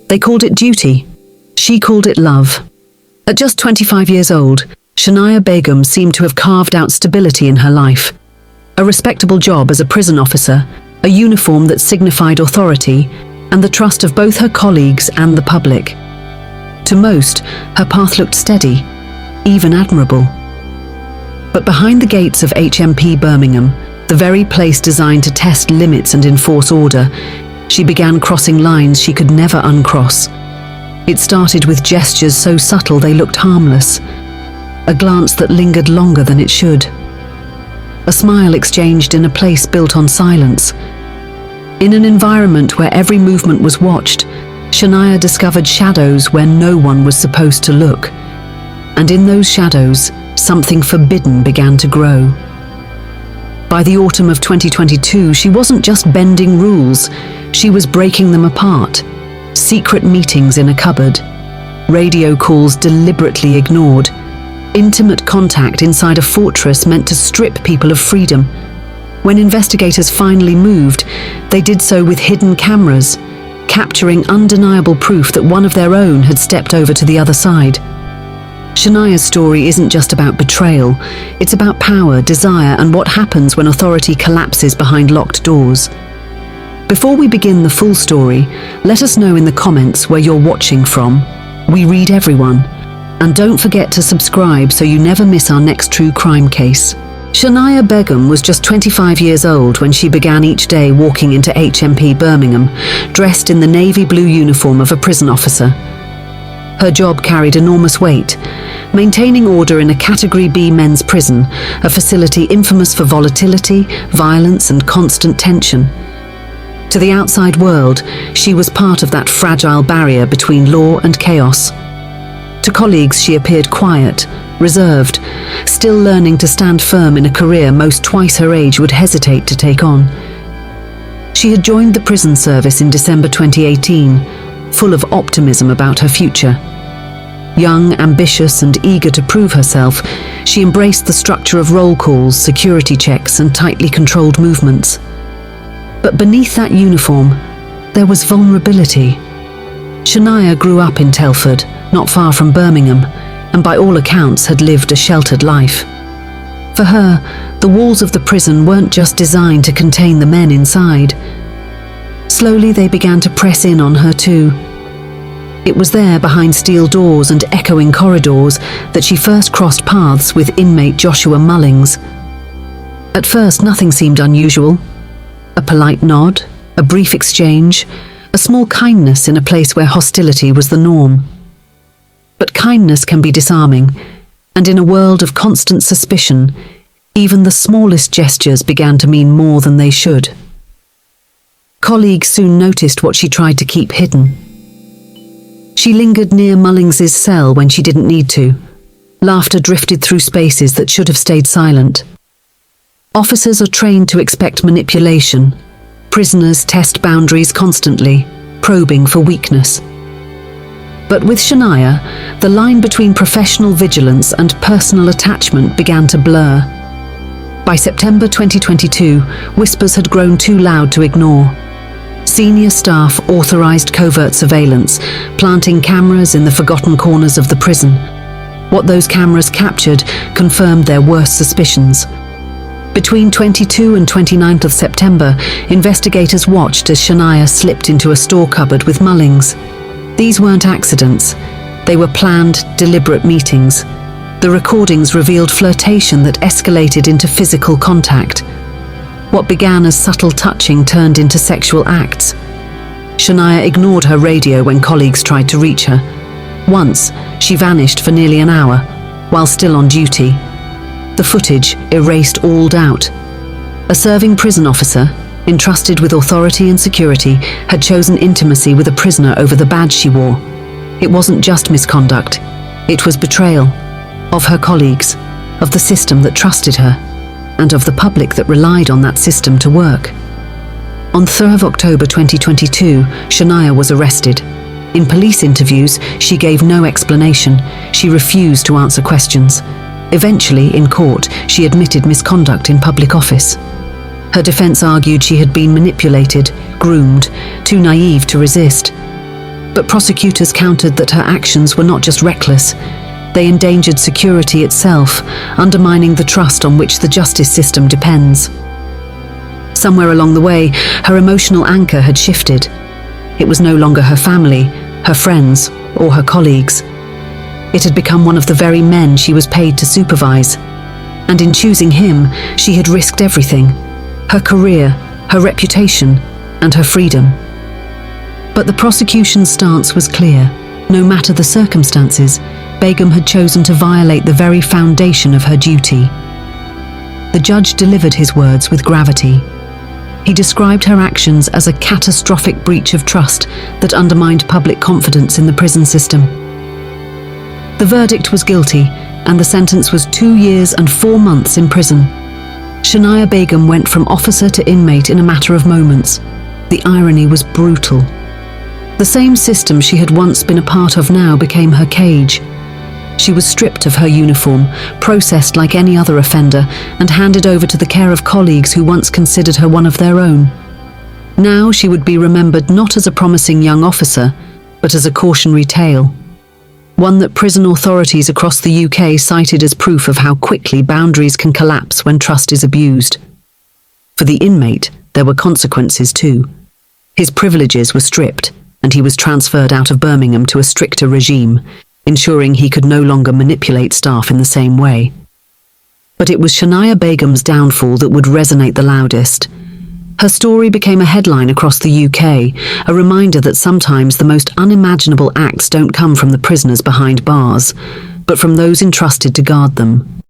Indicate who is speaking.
Speaker 1: They called it duty. She called it love. At just 25 years old, Shania Begum seemed to have carved out stability in her life. A respectable job as a prison officer, a uniform that signified authority, and the trust of both her colleagues and the public. To most, her path looked steady, even admirable. But behind the gates of HMP Birmingham, the very place designed to test limits and enforce order, she began crossing lines she could never uncross. It started with gestures so subtle they looked harmless, a glance that lingered longer than it should, a smile exchanged in a place built on silence. In an environment where every movement was watched, Shania discovered shadows where no one was supposed to look. And in those shadows, something forbidden began to grow. By the autumn of 2022, she wasn't just bending rules, she was breaking them apart. Secret meetings in a cupboard, radio calls deliberately ignored, intimate contact inside a fortress meant to strip people of freedom. When investigators finally moved, they did so with hidden cameras, capturing undeniable proof that one of their own had stepped over to the other side. Shania's story isn't just about betrayal, it's about power, desire, and what happens when authority collapses behind locked doors. Before we begin the full story, let us know in the comments where you're watching from. We read everyone. And don't forget to subscribe so you never miss our next true crime case. Shania Begum was just 25 years old when she began each day walking into HMP Birmingham, dressed in the navy blue uniform of a prison officer. Her job carried enormous weight, maintaining order in a Category B men's prison, a facility infamous for volatility, violence, and constant tension. To the outside world, she was part of that fragile barrier between law and chaos. To colleagues, she appeared quiet, reserved, still learning to stand firm in a career most twice her age would hesitate to take on. She had joined the prison service in December 2018, full of optimism about her future. Young, ambitious, and eager to prove herself, she embraced the structure of roll calls, security checks, and tightly controlled movements. But beneath that uniform, there was vulnerability. Shania grew up in Telford, not far from Birmingham, and by all accounts had lived a sheltered life. For her, the walls of the prison weren't just designed to contain the men inside. Slowly they began to press in on her too. It was there, behind steel doors and echoing corridors, that she first crossed paths with inmate Joshua Mullings. At first, nothing seemed unusual. A polite nod, a brief exchange, a small kindness in a place where hostility was the norm. But kindness can be disarming, and in a world of constant suspicion, even the smallest gestures began to mean more than they should. Colleagues soon noticed what she tried to keep hidden. She lingered near Mullings's cell when she didn't need to. Laughter drifted through spaces that should have stayed silent. Officers are trained to expect manipulation. Prisoners test boundaries constantly, probing for weakness. But with Shania, the line between professional vigilance and personal attachment began to blur. By September 2022, whispers had grown too loud to ignore. Senior staff authorized covert surveillance, planting cameras in the forgotten corners of the prison. What those cameras captured confirmed their worst suspicions. Between 22 and 29th of September, investigators watched as Shania slipped into a store cupboard with Mullings. These weren't accidents. They were planned, deliberate meetings. The recordings revealed flirtation that escalated into physical contact. What began as subtle touching turned into sexual acts. Shania ignored her radio when colleagues tried to reach her. Once, she vanished for nearly an hour, while still on duty. The footage erased all doubt. A serving prison officer, entrusted with authority and security, had chosen intimacy with a prisoner over the badge she wore. It wasn't just misconduct. It was betrayal. Of her colleagues, of the system that trusted her, and of the public that relied on that system to work. On 3rd of October 2022, Shania was arrested. In police interviews, she gave no explanation. She refused to answer questions. Eventually, in court, she admitted misconduct in public office. Her defense argued she had been manipulated, groomed, too naive to resist. But prosecutors countered that her actions were not just reckless, they endangered security itself, undermining the trust on which the justice system depends. Somewhere along the way, her emotional anchor had shifted. It was no longer her family, her friends, or her colleagues. It had become one of the very men she was paid to supervise. And in choosing him, she had risked everything: her career, her reputation, and her freedom. But the prosecution's stance was clear. No matter the circumstances, Begum had chosen to violate the very foundation of her duty. The judge delivered his words with gravity. He described her actions as a catastrophic breach of trust that undermined public confidence in the prison system. The verdict was guilty, and the sentence was 2 years and 4 months in prison. Shania Begum went from officer to inmate in a matter of moments. The irony was brutal. The same system she had once been a part of now became her cage. She was stripped of her uniform, processed like any other offender, and handed over to the care of colleagues who once considered her one of their own. Now she would be remembered not as a promising young officer, but as a cautionary tale. One that prison authorities across the UK cited as proof of how quickly boundaries can collapse when trust is abused. For the inmate, there were consequences too. His privileges were stripped, and he was transferred out of Birmingham to a stricter regime, ensuring he could no longer manipulate staff in the same way. But it was Shania Begum's downfall that would resonate the loudest. Her story became a headline across the UK, a reminder that sometimes the most unimaginable acts don't come from the prisoners behind bars, but from those entrusted to guard them.